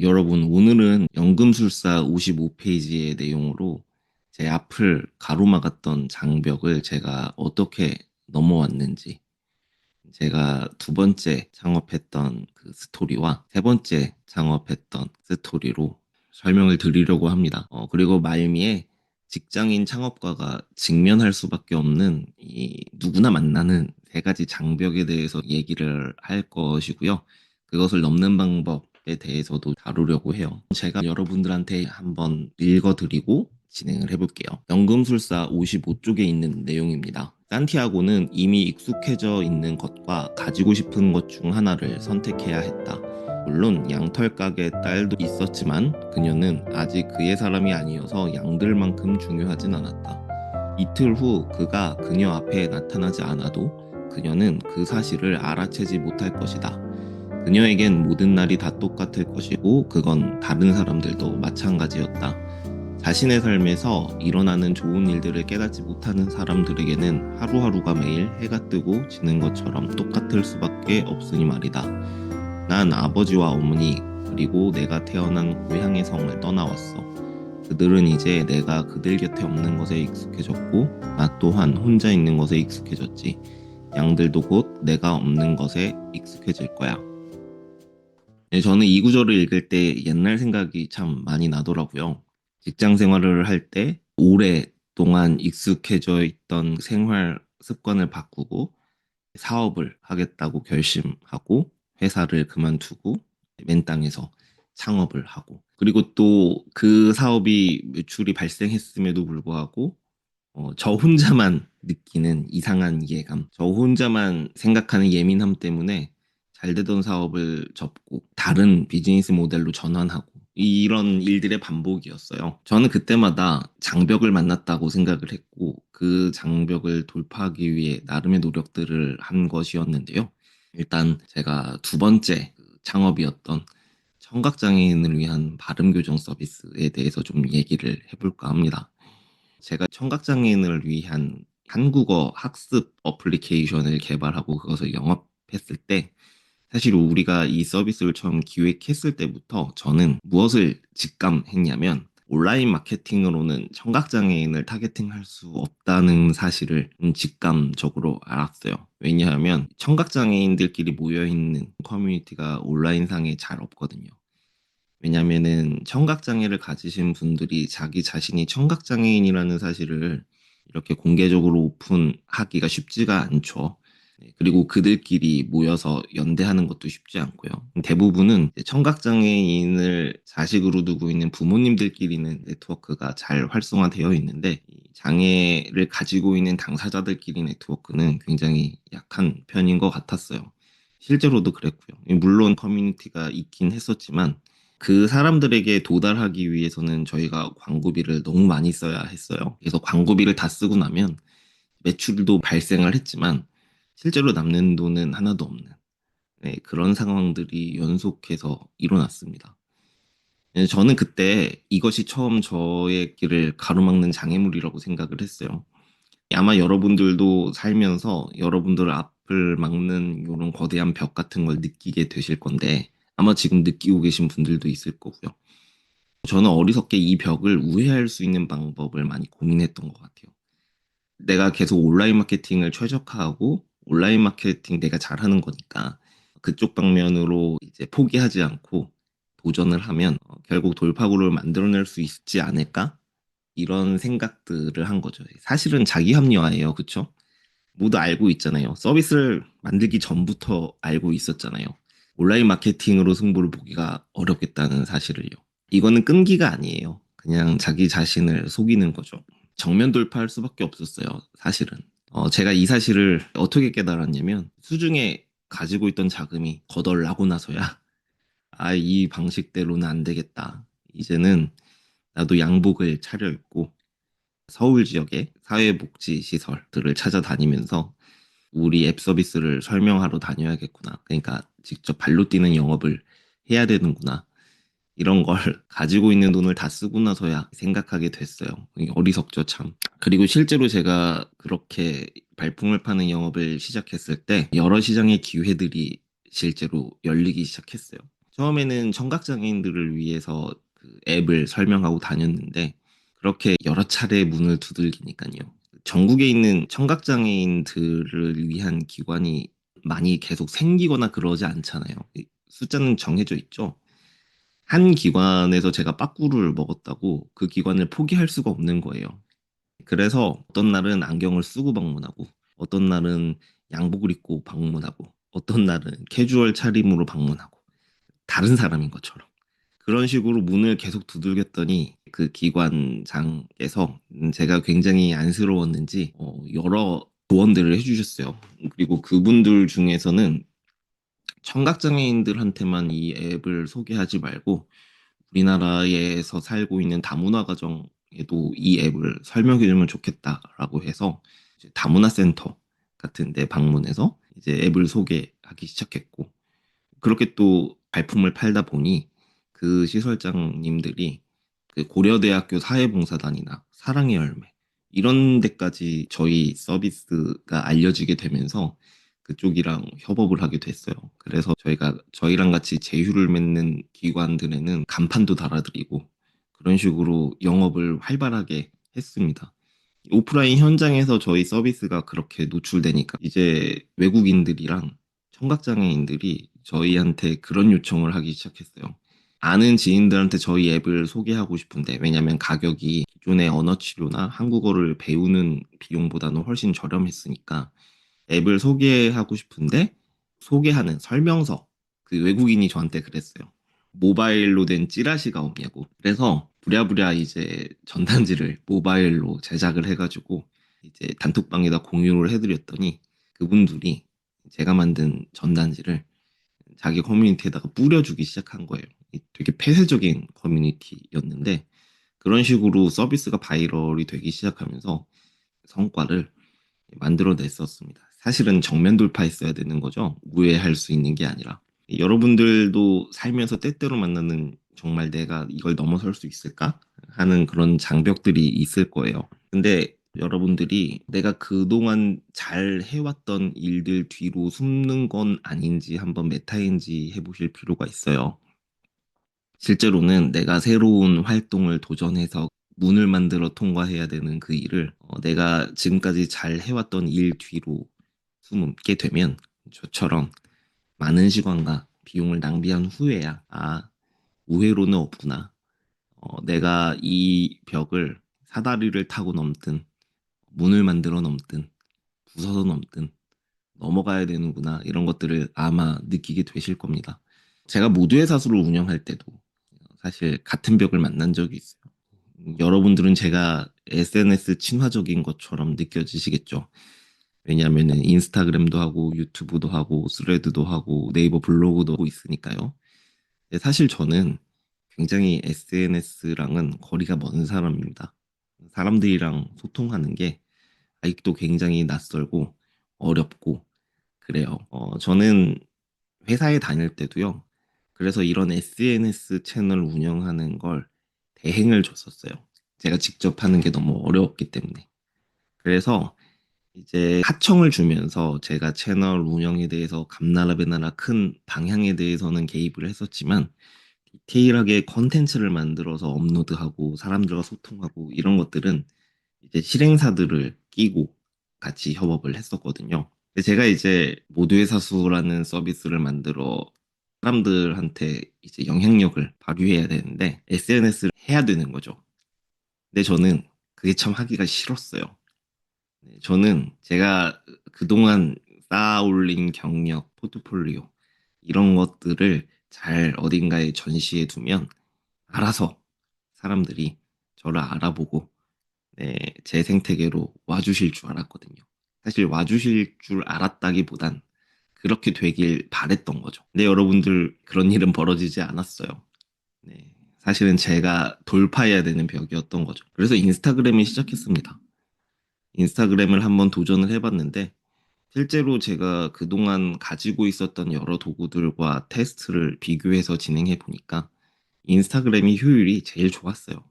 여러분, 오늘은 연금술사 55페이지의 내용으로 제 앞을 가로막았던 장벽을 제가 어떻게 넘어왔는지, 제가 두 번째 창업했던 그 스토리와 세 번째 창업했던 스토리로 설명을 드리려고 합니다. 그리고 말미에 직장인 창업가가 직면할 수밖에 없는 이 누구나 만나는 세 가지 장벽에 대해서 얘기를 할 것이고요. 그것을 넘는 방법에 대해서도 다루려고 해요. 제가 여러분들한테 한번 읽어드리고 진행을 해볼게요. 연금술사 55쪽에 있는 내용입니다. 산티아고는 이미 익숙해져 있는 것과 가지고 싶은 것 중 하나를 선택해야 했다. 물론 양털 가게 딸도 있었지만 그녀는 아직 그의 사람이 아니어서 양들만큼 중요하진 않았다. 이틀 후 그가 그녀 앞에 나타나지 않아도 그녀는 그 사실을 알아채지 못할 것이다. 그녀에겐 모든 날이 다 똑같을 것이고 그건 다른 사람들도 마찬가지였다. 자신의 삶에서 일어나는 좋은 일들을 깨닫지 못하는 사람들에게는 하루하루가 매일 해가 뜨고 지는 것처럼 똑같을 수밖에 없으니 말이다. 난 아버지와 어머니 그리고 내가 태어난 고향의 성을 떠나왔어. 그들은 이제 내가 그들 곁에 없는 것에 익숙해졌고 나 또한 혼자 있는 것에 익숙해졌지. 양들도 곧 내가 없는 것에 익숙해질 거야. 네, 저는 이 구절을 읽을 때 옛날 생각이 참 많이 나더라고요. 직장 생활을 할 때 오랫동안 익숙해져 있던 생활 습관을 바꾸고 사업을 하겠다고 결심하고 회사를 그만두고 맨 땅에서 창업을 하고 그리고 또 그 사업이 매출이 발생했음에도 불구하고 저 혼자만 느끼는 이상한 이해감, 저 혼자만 생각하는 예민함 때문에 잘 되던 사업을 접고 다른 비즈니스 모델로 전환하고 이런 일들의 반복이었어요. 저는 그때마다 장벽을 만났다고 생각을 했고 그 장벽을 돌파하기 위해 나름의 노력들을 한 것이었는데요. 일단 제가 두 번째 창업이었던 청각장애인을 위한 발음교정 서비스에 대해서 좀 얘기를 해볼까 합니다. 제가 청각장애인을 위한 한국어 학습 어플리케이션을 개발하고 그것을 영업했을 때 사실 우리가 이 서비스를 처음 기획했을 때부터 저는 무엇을 직감했냐면 온라인 마케팅으로는 청각장애인을 타겟팅할 수 없다는 사실을 직감적으로 알았어요. 왜냐하면 청각장애인들끼리 모여있는 커뮤니티가 온라인상에 잘 없거든요. 왜냐면은 청각장애를 가지신 분들이 자기 자신이 청각장애인이라는 사실을 이렇게 공개적으로 오픈하기가 쉽지가 않죠. 네, 그리고 그들끼리 모여서 연대하는 것도 쉽지 않고요. 대부분은 청각장애인을 자식으로 두고 있는 부모님들끼리는 네트워크가 잘 활성화되어 있는데 이 장애를 가지고 있는 당사자들끼리 네트워크는 굉장히 약한 편인 것 같았어요. 실제로도 그랬고요. 물론 커뮤니티가 있긴 했었지만 그 사람들에게 도달하기 위해서는 저희가 광고비를 너무 많이 써야 했어요. 그래서 광고비를 다 쓰고 나면 매출도 발생을 했지만 실제로 남는 돈은 하나도 없는 네, 그런 상황들이 연속해서 일어났습니다. 네, 저는 그때 이것이 처음 저의 길을 가로막는 장애물이라고 생각을 했어요. 아마 여러분들도 살면서 여러분들 앞을 막는 이런 거대한 벽 같은 걸 느끼게 되실 건데 아마 지금 느끼고 계신 분들도 있을 거고요. 저는 어리석게 이 벽을 우회할 수 있는 방법을 많이 고민했던 것 같아요. 내가 계속 온라인 마케팅을 최적화하고 온라인 마케팅 내가 잘하는 거니까 그쪽 방면으로 이제 포기하지 않고 도전을 하면 결국 돌파구를 만들어낼 수 있지 않을까? 이런 생각들을 한 거죠. 사실은 자기 합리화예요. 그쵸? 모두 알고 있잖아요. 서비스를 만들기 전부터 알고 있었잖아요. 온라인 마케팅으로 승부를 보기가 어렵겠다는 사실을요. 이거는 끈기가 아니에요. 그냥 자기 자신을 속이는 거죠. 정면 돌파할 수밖에 없었어요. 사실은. 제가 이 사실을 어떻게 깨달았냐면 수중에 가지고 있던 자금이 거덜나고 나서야 이 방식대로는 안 되겠다. 이제는 나도 양복을 차려입고 서울 지역의 사회복지시설들을 찾아다니면서 우리 앱 서비스를 설명하러 다녀야겠구나. 그러니까 직접 발로 뛰는 영업을 해야 되는구나. 이런 걸 가지고 있는 돈을 다 쓰고 나서야 생각하게 됐어요. 이게 어리석죠, 참. 그리고 실제로 제가 그렇게 발품을 파는 영업을 시작했을 때 여러 시장의 기회들이 실제로 열리기 시작했어요. 처음에는 청각장애인들을 위해서 그 앱을 설명하고 다녔는데 그렇게 여러 차례 문을 두들기니까요. 전국에 있는 청각장애인들을 위한 기관이 많이 계속 생기거나 그러지 않잖아요. 숫자는 정해져 있죠. 한 기관에서 제가 빠꾸를 먹었다고 그 기관을 포기할 수가 없는 거예요. 그래서 어떤 날은 안경을 쓰고 방문하고, 어떤 날은 양복을 입고 방문하고, 어떤 날은 캐주얼 차림으로 방문하고, 다른 사람인 것처럼. 그런 식으로 문을 계속 두들겼더니 그 기관장에서 제가 굉장히 안쓰러웠는지 여러 조언들을 해주셨어요. 그리고 그분들 중에서는 청각장애인들한테만 이 앱을 소개하지 말고 우리나라에서 살고 있는 다문화 가정에도 이 앱을 설명해주면 좋겠다라고 해서 이제 다문화 센터 같은 데 방문해서 이제 앱을 소개하기 시작했고 그렇게 또 발품을 팔다 보니 그 시설장님들이 그 고려대학교 사회봉사단이나 사랑의 열매 이런 데까지 저희 서비스가 알려지게 되면서 그쪽이랑 협업을 하게 됐어요. 그래서 저희랑 같이 제휴를 맺는 기관들에는 간판도 달아드리고 그런 식으로 영업을 활발하게 했습니다. 오프라인 현장에서 저희 서비스가 그렇게 노출되니까 이제 외국인들이랑 청각장애인들이 저희한테 그런 요청을 하기 시작했어요. 아는 지인들한테 저희 앱을 소개하고 싶은데, 왜냐면 가격이 기존의 언어 치료나 한국어를 배우는 비용보다는 훨씬 저렴했으니까 앱을 소개하고 싶은데, 소개하는 설명서, 그 외국인이 저한테 그랬어요. 모바일로 된 찌라시가 없냐고. 그래서 부랴부랴 이제 전단지를 모바일로 제작을 해가지고 이제 단톡방에다 공유를 해드렸더니 그분들이 제가 만든 전단지를 자기 커뮤니티에다가 뿌려주기 시작한 거예요. 되게 폐쇄적인 커뮤니티였는데 그런 식으로 서비스가 바이럴이 되기 시작하면서 성과를 만들어냈었습니다. 사실은 정면 돌파했어야 되는 거죠. 우회할 수 있는 게 아니라. 여러분들도 살면서 때때로 만나는 정말 내가 이걸 넘어설 수 있을까? 하는 그런 장벽들이 있을 거예요. 근데 여러분들이 내가 그동안 잘 해왔던 일들 뒤로 숨는 건 아닌지 한번 메타인지 해보실 필요가 있어요. 실제로는 내가 새로운 활동을 도전해서 문을 만들어 통과해야 되는 그 일을 내가 지금까지 잘 해왔던 일 뒤로 숨게 되면 저처럼 많은 시간과 비용을 낭비한 후에야 우회로는 없구나. 내가 이 벽을 사다리를 타고 넘든 문을 만들어 넘든 부서서 넘든 넘어가야 되는구나. 이런 것들을 아마 느끼게 되실 겁니다. 제가 모두의 사수를 운영할 때도 사실 같은 벽을 만난 적이 있어요. 여러분들은 제가 SNS 친화적인 것처럼 느껴지시겠죠. 왜냐하면 인스타그램도 하고 유튜브도 하고 스레드도 하고 네이버 블로그도 하고 있으니까요. 사실 저는 굉장히 SNS랑은 거리가 먼 사람입니다. 사람들이랑 소통하는 게 아직도 굉장히 낯설고 어렵고 그래요. 저는 회사에 다닐 때도요. 그래서 이런 SNS 채널 운영하는 걸 대행을 줬었어요. 제가 직접 하는 게 너무 어려웠기 때문에. 그래서 이제 하청을 주면서 제가 채널 운영에 대해서 감나라 배나라 큰 방향에 대해서는 개입을 했었지만 디테일하게 컨텐츠를 만들어서 업로드하고 사람들과 소통하고 이런 것들은 이제 실행사들을 끼고 같이 협업을 했었거든요. 근데 제가 이제 모두의 사수라는 서비스를 만들어 사람들한테 이제 영향력을 발휘해야 되는데 SNS를 해야 되는 거죠. 근데 저는 그게 참 하기가 싫었어요. 네, 저는 제가 그동안 쌓아올린 경력, 포트폴리오 이런 것들을 잘 어딘가에 전시해 두면 알아서 사람들이 저를 알아보고 네, 제 생태계로 와주실 줄 알았거든요. 사실 와주실 줄 알았다기보단 그렇게 되길 바랬던 거죠. 근데 여러분들 그런 일은 벌어지지 않았어요. 네, 사실은 제가 돌파해야 되는 벽이었던 거죠. 그래서 인스타그램을 시작했습니다. 인스타그램을 한번 도전을 해봤는데 실제로 제가 그동안 가지고 있었던 여러 도구들과 테스트를 비교해서 진행해 보니까 인스타그램이 효율이 제일 좋았어요.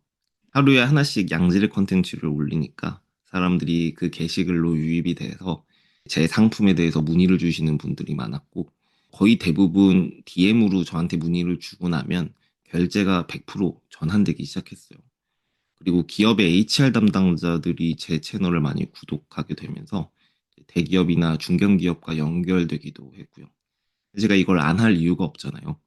하루에 하나씩 양질의 컨텐츠를 올리니까 사람들이 그 게시글로 유입이 돼서 제 상품에 대해서 문의를 주시는 분들이 많았고 거의 대부분 DM으로 저한테 문의를 주고 나면 결제가 100% 전환되기 시작했어요. 그리고 기업의 HR 담당자들이 제 채널을 많이 구독하게 되면서 대기업이나 중견기업과 연결되기도 했고요. 제가 이걸 안 할 이유가 없잖아요.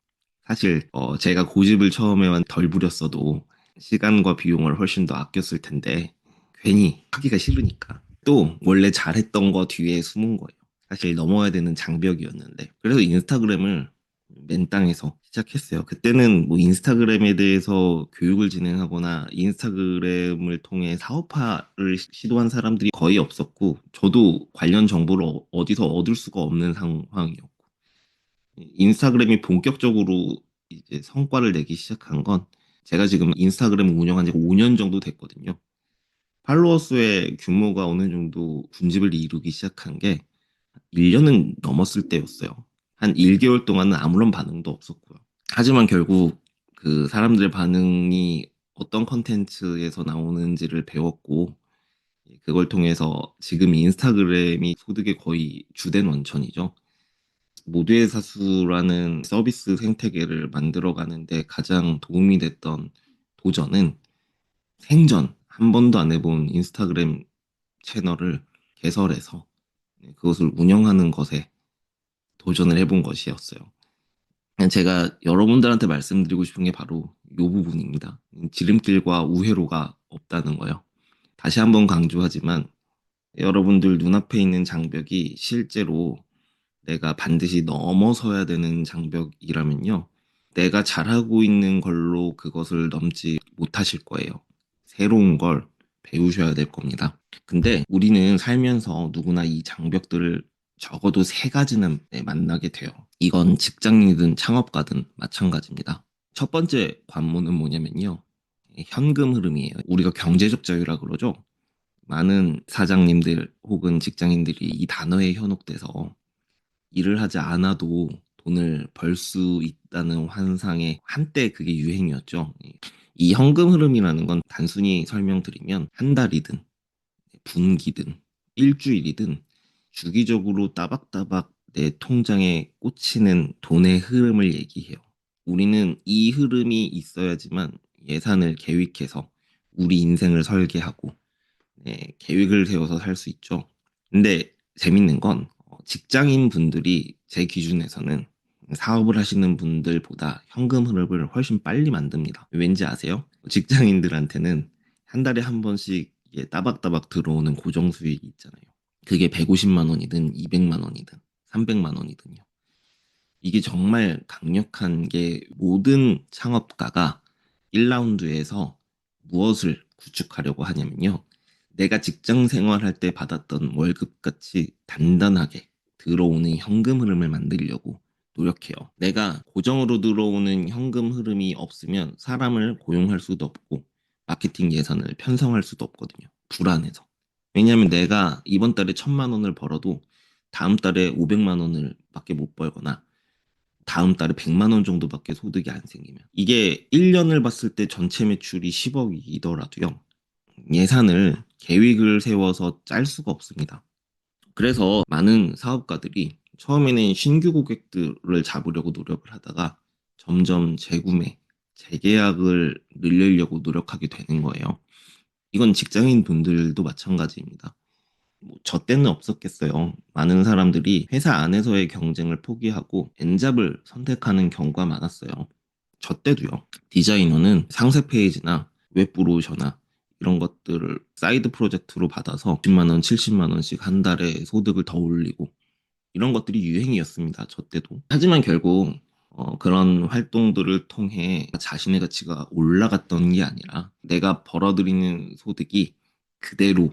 사실 제가 고집을 처음에만 덜 부렸어도 시간과 비용을 훨씬 더 아꼈을 텐데 괜히 하기가 싫으니까 또 원래 잘했던 거 뒤에 숨은 거예요. 사실 넘어야 되는 장벽이었는데 그래서 인스타그램을 맨 땅에서 시작했어요. 그때는 뭐 인스타그램에 대해서 교육을 진행하거나 인스타그램을 통해 사업화를 시도한 사람들이 거의 없었고 저도 관련 정보를 어디서 얻을 수가 없는 상황이었고 인스타그램이 본격적으로 이제 성과를 내기 시작한 건 제가 지금 인스타그램 운영한 지 5년 정도 됐거든요. 팔로워 수의 규모가 어느 정도 군집을 이루기 시작한 게 1년은 넘었을 때였어요. 한 1개월 동안은 아무런 반응도 없었고요. 하지만 결국 그 사람들의 반응이 어떤 컨텐츠에서 나오는지를 배웠고 그걸 통해서 지금 인스타그램이 소득의 거의 주된 원천이죠. 모두의 사수라는 서비스 생태계를 만들어가는데 가장 도움이 됐던 도전은 생전 한 번도 안 해본 인스타그램 채널을 개설해서 그것을 운영하는 것에 도전을 해본 것이었어요. 제가 여러분들한테 말씀드리고 싶은 게 바로 이 부분입니다. 지름길과 우회로가 없다는 거요. 다시 한번 강조하지만 여러분들 눈앞에 있는 장벽이 실제로 내가 반드시 넘어서야 되는 장벽이라면요. 내가 잘하고 있는 걸로 그것을 넘지 못하실 거예요. 새로운 걸 배우셔야 될 겁니다. 근데 우리는 살면서 누구나 이 장벽들을 적어도 세 가지는 만나게 돼요. 이건 직장인이든 창업가든 마찬가지입니다. 첫 번째 관문은 뭐냐면요. 현금 흐름이에요. 우리가 경제적 자유라 그러죠. 많은 사장님들 혹은 직장인들이 이 단어에 현혹돼서 일을 하지 않아도 돈을 벌 수 있다는 환상에 한때 그게 유행이었죠. 이 현금 흐름이라는 건 단순히 설명드리면 한 달이든 분기든 일주일이든 주기적으로 따박따박 내 통장에 꽂히는 돈의 흐름을 얘기해요. 우리는 이 흐름이 있어야지만 예산을 계획해서 우리 인생을 설계하고 계획을 세워서 살 수 있죠. 근데 재밌는 건 직장인 분들이 제 기준에서는 사업을 하시는 분들보다 현금 흐름을 훨씬 빨리 만듭니다. 왠지 아세요? 직장인들한테는 한 달에 한 번씩 이게 따박따박 들어오는 고정 수익이 있잖아요. 그게 150만 원이든 200만 원이든 300만 원이든요. 이게 정말 강력한 게 모든 창업가가 1라운드에서 무엇을 구축하려고 하냐면요. 내가 직장 생활할 때 받았던 월급 같이 단단하게 들어오는 현금 흐름을 만들려고 노력해요. 내가 고정으로 들어오는 현금 흐름이 없으면 사람을 고용할 수도 없고 마케팅 예산을 편성할 수도 없거든요. 불안해서. 왜냐하면 내가 이번 달에 1,000만 원을 벌어도 다음 달에 500만 원을 밖에 못 벌거나 다음 달에 100만 원 정도밖에 소득이 안 생기면 이게 1년을 봤을 때 전체 매출이 10억이더라도요. 예산을 계획을 세워서 짤 수가 없습니다. 그래서 많은 사업가들이 처음에는 신규 고객들을 잡으려고 노력을 하다가 점점 재구매, 재계약을 늘리려고 노력하게 되는 거예요. 이건 직장인 분들도 마찬가지입니다. 뭐저 때는 없었겠어요. 많은 사람들이 회사 안에서의 경쟁을 포기하고 엔잡을 선택하는 경우가 많았어요. 저 때도요. 디자이너는 상세 페이지나 웹 브로셔나 이런 것들을 사이드 프로젝트로 받아서 60만 원, 70만 원씩 한 달에 소득을 더 올리고 이런 것들이 유행이었습니다. 저 때도. 하지만 결국 그런 활동들을 통해 자신의 가치가 올라갔던 게 아니라 내가 벌어들이는 소득이 그대로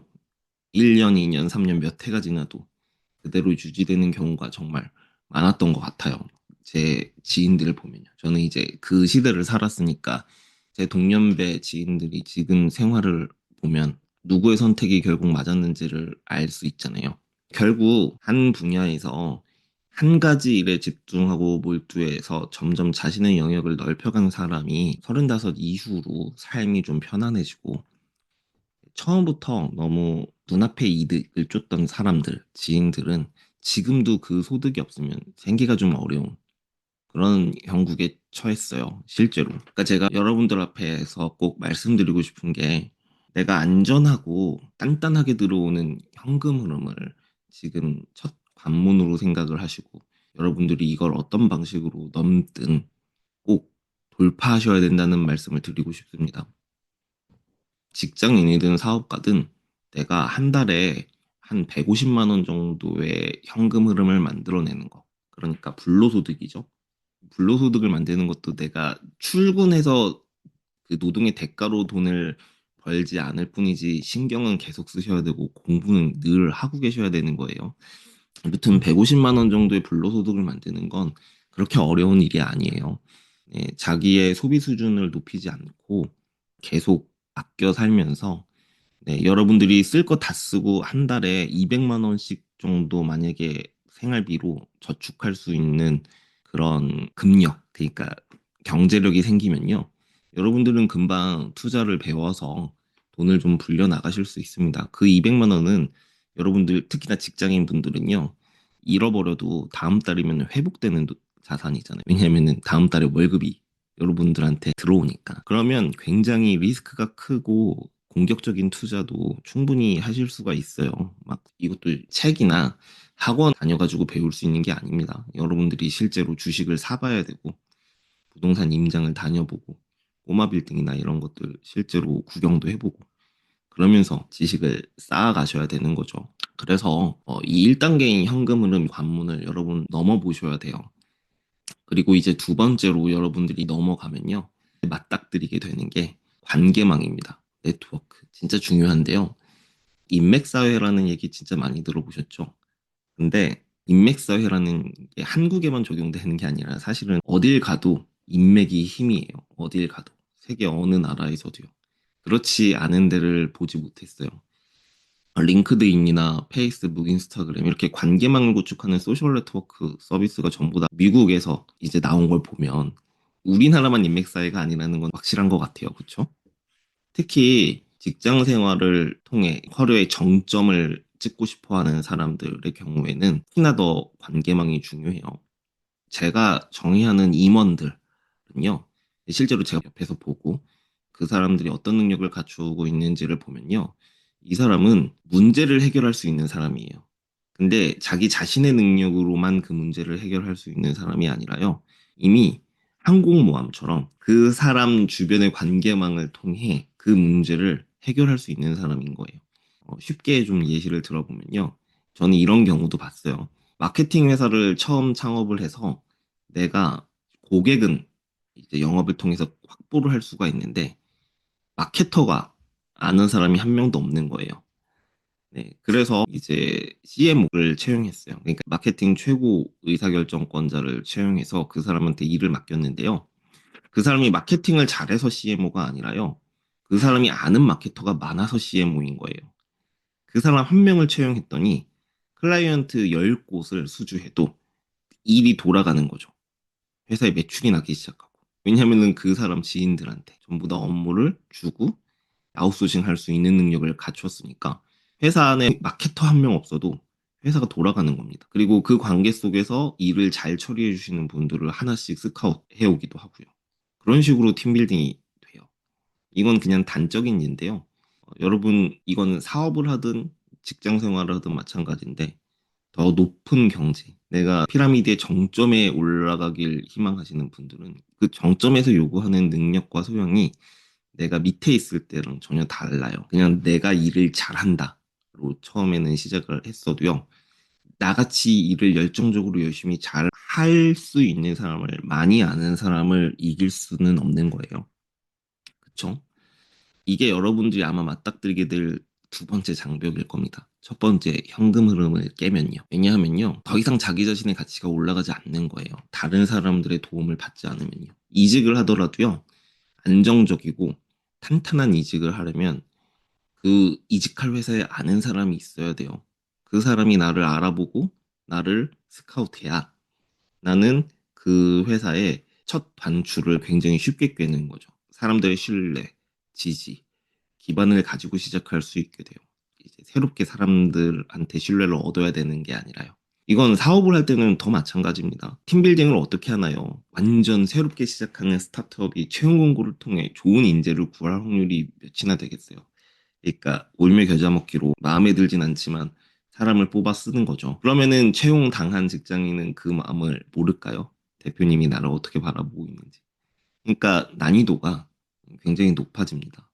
1년, 2년, 3년 몇 해가 지나도 그대로 유지되는 경우가 정말 많았던 것 같아요. 제 지인들을 보면요. 저는 이제 그 시대를 살았으니까 제 동년배 지인들이 지금 생활을 보면 누구의 선택이 결국 맞았는지를 알 수 있잖아요. 결국 한 분야에서 한 가지 일에 집중하고 몰두해서 점점 자신의 영역을 넓혀간 사람이 35 이후로 삶이 좀 편안해지고 처음부터 너무 눈앞의 이득을 쫓던 사람들, 지인들은 지금도 그 소득이 없으면 생계가 좀 어려운 그런 형국에 처했어요, 실제로. 그러니까 제가 여러분들 앞에서 꼭 말씀드리고 싶은 게 내가 안전하고 단단하게 들어오는 현금 흐름을 지금 첫 관문으로 생각을 하시고 여러분들이 이걸 어떤 방식으로 넘든 꼭 돌파하셔야 된다는 말씀을 드리고 싶습니다. 직장인이든 사업가든 내가 한 달에 한 150만 원 정도의 현금 흐름을 만들어내는 거. 그러니까 불로소득이죠. 불로소득을 만드는 것도 내가 출근해서 그 노동의 대가로 돈을 벌지 않을 뿐이지 신경은 계속 쓰셔야 되고 공부는 늘 하고 계셔야 되는 거예요. 아무튼 150만 원 정도의 불로소득을 만드는 건 그렇게 어려운 일이 아니에요. 네, 자기의 소비 수준을 높이지 않고 계속 아껴 살면서 네, 여러분들이 쓸 거 다 쓰고 한 달에 200만 원씩 정도 만약에 생활비로 저축할 수 있는 그런 금력, 그러니까 경제력이 생기면요. 여러분들은 금방 투자를 배워서 돈을 좀 불려 나가실 수 있습니다. 그 200만 원은 여러분들, 특히나 직장인 분들은요, 잃어버려도 다음 달이면 회복되는 자산이잖아요. 왜냐면은 다음 달에 월급이 여러분들한테 들어오니까. 그러면 굉장히 리스크가 크고 공격적인 투자도 충분히 하실 수가 있어요. 막 이것도 책이나 학원 다녀가지고 배울 수 있는 게 아닙니다. 여러분들이 실제로 주식을 사봐야 되고, 부동산 임장을 다녀보고, 꼬마 빌딩이나 이런 것들 실제로 구경도 해보고, 그러면서 지식을 쌓아가셔야 되는 거죠. 그래서 이 1단계인 현금 흐름 관문을 여러분 넘어보셔야 돼요. 그리고 이제 두 번째로 여러분들이 넘어가면요. 맞닥뜨리게 되는 게 관계망입니다. 네트워크. 진짜 중요한데요. 인맥사회라는 얘기 진짜 많이 들어보셨죠? 근데 인맥사회라는 게 한국에만 적용되는 게 아니라 사실은 어딜 가도 인맥이 힘이에요. 어딜 가도. 세계 어느 나라에서도요. 그렇지 않은 데를 보지 못했어요. 링크드인이나 페이스북, 인스타그램 이렇게 관계망을 구축하는 소셜 네트워크 서비스가 전부 다 미국에서 이제 나온 걸 보면 우리나라만 인맥 사회가 아니라는 건 확실한 것 같아요. 그렇죠? 특히 직장 생활을 통해 커리어의 정점을 찍고 싶어 하는 사람들의 경우에는 특히나 더 관계망이 중요해요. 제가 정의하는 임원들은요, 실제로 제가 옆에서 보고 그 사람들이 어떤 능력을 갖추고 있는지를 보면요, 이 사람은 문제를 해결할 수 있는 사람이에요. 근데 자기 자신의 능력으로만 그 문제를 해결할 수 있는 사람이 아니라요, 이미 항공모함처럼 그 사람 주변의 관계망을 통해 그 문제를 해결할 수 있는 사람인 거예요. 쉽게 좀 예시를 들어보면요, 저는 이런 경우도 봤어요. 마케팅 회사를 처음 창업을 해서 내가 고객은 이제 영업을 통해서 확보를 할 수가 있는데 마케터가 아는 사람이 한 명도 없는 거예요. 네, 그래서 이제 CMO를 채용했어요. 그러니까 마케팅 최고 의사결정권자를 채용해서 그 사람한테 일을 맡겼는데요. 그 사람이 마케팅을 잘해서 CMO가 아니라요. 그 사람이 아는 마케터가 많아서 CMO인 거예요. 그 사람 한 명을 채용했더니 클라이언트 10곳을 수주해도 일이 돌아가는 거죠. 회사에 매출이 나기 시작하고. 왜냐하면은 그 사람 지인들한테 전부 다 업무를 주고 아웃소싱 할 수 있는 능력을 갖췄으니까 회사 안에 마케터 한 명 없어도 회사가 돌아가는 겁니다. 그리고 그 관계 속에서 일을 잘 처리해 주시는 분들을 하나씩 스카웃 해오기도 하고요. 그런 식으로 팀빌딩이 돼요. 이건 그냥 단적인 예인데요. 여러분, 이거는 사업을 하든 직장 생활을 하든 마찬가지인데 더 높은 경지, 내가 피라미드의 정점에 올라가길 희망하시는 분들은 그 정점에서 요구하는 능력과 소양이 내가 밑에 있을 때랑 전혀 달라요. 그냥 내가 일을 잘한다로 처음에는 시작을 했어도요. 나같이 일을 열정적으로 열심히 잘 할 수 있는 사람을, 많이 아는 사람을 이길 수는 없는 거예요. 그쵸? 이게 여러분들이 아마 맞닥뜨리게 될 두 번째 장벽일 겁니다. 첫 번째, 현금 흐름을 깨면요. 왜냐하면요, 더 이상 자기 자신의 가치가 올라가지 않는 거예요. 다른 사람들의 도움을 받지 않으면요. 이직을 하더라도요, 안정적이고 탄탄한 이직을 하려면 그 이직할 회사에 아는 사람이 있어야 돼요. 그 사람이 나를 알아보고 나를 스카우트해야 나는 그 회사의 첫 단추를 굉장히 쉽게 꿰는 거죠. 사람들의 신뢰, 지지, 기반을 가지고 시작할 수 있게 돼요. 이제 새롭게 사람들한테 신뢰를 얻어야 되는 게 아니라요. 이건 사업을 할 때는 더 마찬가지입니다. 팀빌딩을 어떻게 하나요? 완전 새롭게 시작하는 스타트업이 채용 공고를 통해 좋은 인재를 구할 확률이 몇이나 되겠어요. 그러니까 올며 겨자 먹기로 마음에 들진 않지만 사람을 뽑아 쓰는 거죠. 그러면은 채용 당한 직장인은 그 마음을 모를까요? 대표님이 나를 어떻게 바라보고 있는지. 그러니까 난이도가 굉장히 높아집니다.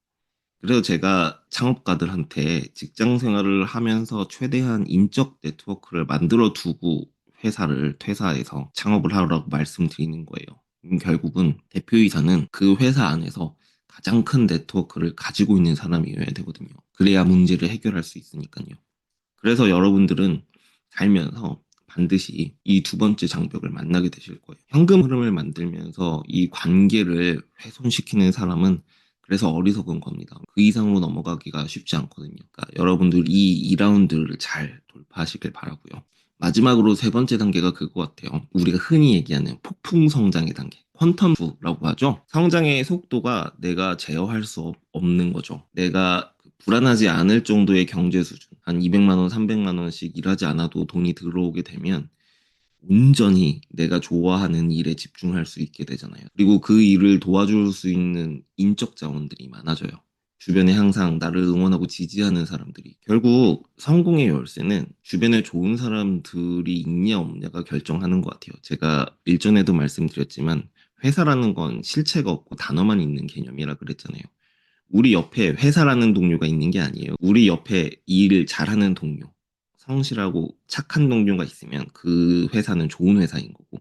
그래서 제가 창업가들한테 직장 생활을 하면서 최대한 인적 네트워크를 만들어 두고 회사를 퇴사해서 창업을 하라고 말씀드리는 거예요. 결국은 대표이사는 그 회사 안에서 가장 큰 네트워크를 가지고 있는 사람이어야 되거든요. 그래야 문제를 해결할 수 있으니까요. 그래서 여러분들은 살면서 반드시 이 두 번째 장벽을 만나게 되실 거예요. 현금 흐름을 만들면서 이 관계를 훼손시키는 사람은 그래서 어리석은 겁니다. 그 이상으로 넘어가기가 쉽지 않거든요. 그러니까 여러분들 이 2라운드를 잘 돌파하시길 바라고요. 마지막으로 세 번째 단계가 그거 같아요. 우리가 흔히 얘기하는 폭풍 성장의 단계. 퀀텀프라고 하죠. 성장의 속도가 내가 제어할 수 없는 거죠. 내가 불안하지 않을 정도의 경제 수준, 한 200만 원, 300만 원씩 일하지 않아도 돈이 들어오게 되면 온전히 내가 좋아하는 일에 집중할 수 있게 되잖아요. 그리고 그 일을 도와줄 수 있는 인적 자원들이 많아져요. 주변에 항상 나를 응원하고 지지하는 사람들이. 결국 성공의 열쇠는 주변에 좋은 사람들이 있냐 없냐가 결정하는 것 같아요. 제가 일전에도 말씀드렸지만 회사라는 건 실체가 없고 단어만 있는 개념이라 그랬잖아요. 우리 옆에 회사라는 동료가 있는 게 아니에요. 우리 옆에 일 잘하는 동료, 성실하고 착한 동료가 있으면 그 회사는 좋은 회사인 거고,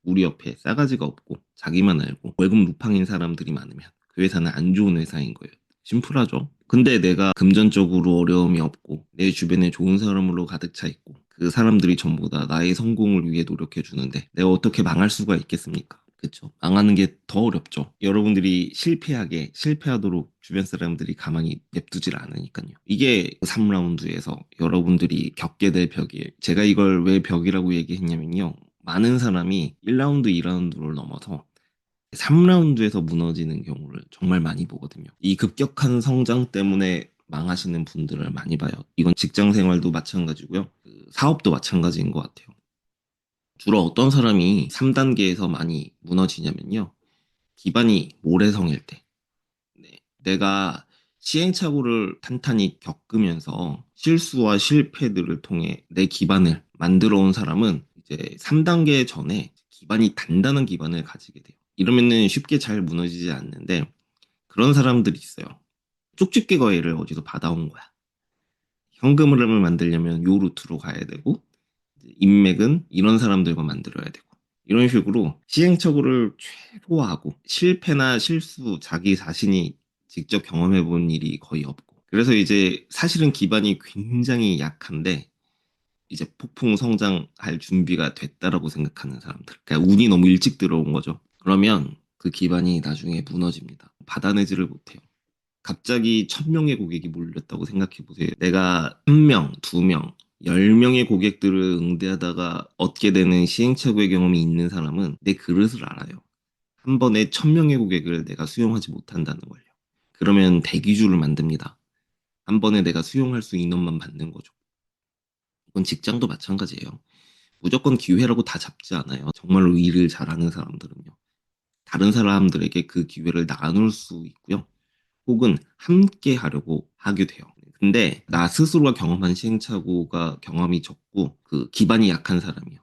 우리 옆에 싸가지가 없고 자기만 알고 월급 루팡인 사람들이 많으면 그 회사는 안 좋은 회사인 거예요. 심플하죠? 근데 내가 금전적으로 어려움이 없고 내 주변에 좋은 사람으로 가득 차 있고 그 사람들이 전부 다 나의 성공을 위해 노력해 주는데 내가 어떻게 망할 수가 있겠습니까? 그쵸? 망하는 게 더 어렵죠. 여러분들이 실패하도록 주변 사람들이 가만히 냅두질 않으니까요. 이게 3라운드에서 여러분들이 겪게 될 벽이에요. 제가 이걸 왜 벽이라고 얘기했냐면요. 많은 사람이 1라운드, 2라운드를 넘어서 3라운드에서 무너지는 경우를 정말 많이 보거든요. 이 급격한 성장 때문에 망하시는 분들을 많이 봐요. 이건 직장 생활도 마찬가지고요. 그 사업도 마찬가지인 것 같아요. 주로 어떤 사람이 3단계에서 많이 무너지냐면요. 기반이 모래성일 때. 네. 내가 시행착오를 탄탄히 겪으면서 실수와 실패들을 통해 내 기반을 만들어 온 사람은 이제 3단계 전에 기반이 단단한 기반을 가지게 돼요. 이러면은 쉽게 잘 무너지지 않는데 그런 사람들이 있어요. 쪽집게 거래를 어디서 받아온 거야. 현금 흐름을 만들려면 요 루트로 가야 되고 인맥은 이런 사람들과 만들어야 되고 이런 식으로 시행착오를 최소화하고 실패나 실수 자기 자신이 직접 경험해 본 일이 거의 없고 그래서 이제 사실은 기반이 굉장히 약한데 이제 폭풍 성장할 준비가 됐다라고 생각하는 사람들 그러니까 운이 너무 일찍 들어온 거죠. 그러면 그 기반이 나중에 무너집니다. 받아내지를 못해요. 갑자기 1,000명의 고객이 몰렸다고 생각해 보세요. 내가 1명, 2명, 10명의 고객들을 응대하다가 얻게 되는 시행착오의 경험이 있는 사람은 내 그릇을 알아요. 한 번에 1,000명의 고객을 내가 수용하지 못한다는 걸요. 그러면 대기줄을 만듭니다. 한 번에 내가 수용할 수 인원만 받는 거죠. 이건 직장도 마찬가지예요. 무조건 기회라고 다 잡지 않아요. 정말로 일을 잘하는 사람들은요. 다른 사람들에게 그 기회를 나눌 수 있고요. 혹은 함께 하려고 하게 돼요. 근데 나 스스로가 경험한 시행착오가 경험이 적고 그 기반이 약한 사람이요.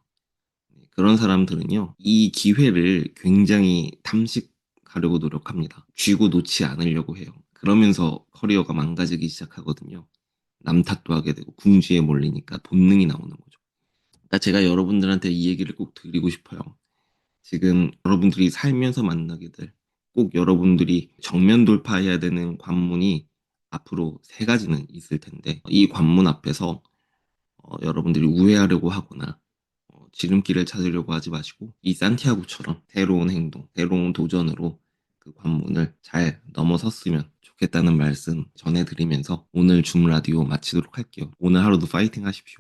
그런 사람들은요, 이 기회를 굉장히 탐식하려고 노력합니다. 쥐고 놓지 않으려고 해요. 그러면서 커리어가 망가지기 시작하거든요. 남 탓도 하게 되고 궁지에 몰리니까 본능이 나오는 거죠. 그러니까 제가 여러분들한테 이 얘기를 꼭 드리고 싶어요. 지금 여러분들이 살면서 만나게 될 꼭 여러분들이 정면 돌파해야 되는 관문이 앞으로 세 가지는 있을 텐데 이 관문 앞에서 여러분들이 우회하려고 하거나 지름길을 찾으려고 하지 마시고 이 산티아고처럼 새로운 행동, 새로운 도전으로 그 관문을 잘 넘어섰으면 좋겠다는 말씀 전해드리면서 오늘 줌 라디오 마치도록 할게요. 오늘 하루도 파이팅 하십시오.